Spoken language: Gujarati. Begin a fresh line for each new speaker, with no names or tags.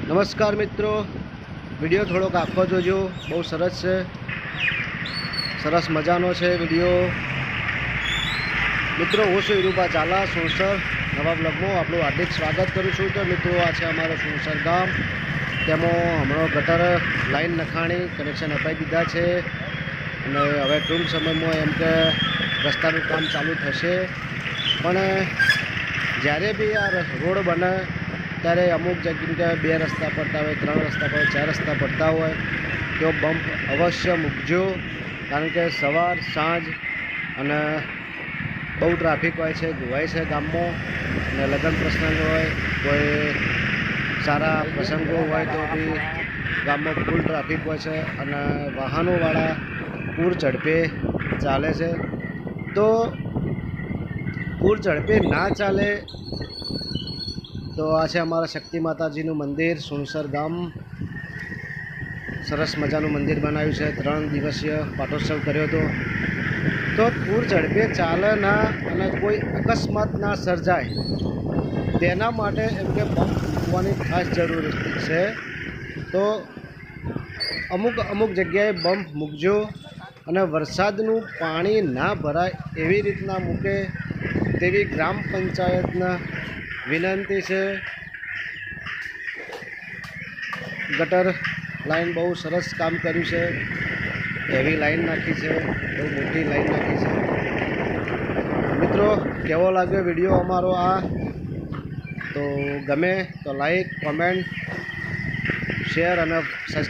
નમસ્કાર મિત્રો, વિડીયો થોડોક આખો જોજો, બહુ સરસ છે, સરસ મજાનો છે વિડીયો. મિત્રો હું છું હિરુભા ઝાલા, સુણસર નવા બ્લોગમાં આપણું હાર્દિક સ્વાગત કરું છું. તો મિત્રો આ છે અમારું સુણસર ગામ. તેમાં હમણાં ગટર લાઈન નખાણી કનેક્શન અપાઈ દીધા છે અને હવે ટૂંક સમયમાં એમ કે રસ્તાનું કામ ચાલુ થશે. પણ જ્યારે બી આ રોડ બને ત્યારે અમુક જગ્યાએ 2 રસ્તા પડતા હોય, 3 રસ્તા પડે, 4 રસ્તા પડતા હોય તો બમ્પ અવશ્ય મૂકજો. કારણ કે સવાર સાંજ અને બહુ ટ્રાફિક હોય છે, ધોવાય છે ગામમાં. અને લગ્ન પ્રસંગ હોય, કોઈ સારા પ્રસંગો હોય તો બી ગામમાં ફૂલ ટ્રાફિક હોય છે અને વાહનોવાળા પૂર ઝડપે ચાલે છે. તો પૂર ઝડપે ના ચાલે તો આ છે અમારા શક્તિ માતાજીનું મંદિર, સુણસર ગામ. સરસ મજાનું મંદિર બનાવ્યું છે, 3 દિવસીય પાટોત્સવ કર્યો હતો. તો પૂર ઝડપે ચાલે ના અને કોઈ અકસ્માત ના સર્જાય તેના માટે એમ કે બમ્પ મૂકવાની ખાસ જરૂર છે. તો અમુક જગ્યાએ બમ્પ મૂકજો અને વરસાદનું પાણી ના ભરાય એવી રીતના મૂકે તેવી ગ્રામ પંચાયતના વિનંતી છે. ગટર લાઈન બહુ સરસ કામ કર્યું છે, હેવી લાઈન નાખી છે, બહુ મોટી લાઈન નાખી છે. મિત્રો કેવો લાગ્યો વિડીયો અમારો આ? તો ગમે તો લાઈક, કોમેન્ટ, શેર અને સબસ્ક્રાઈબ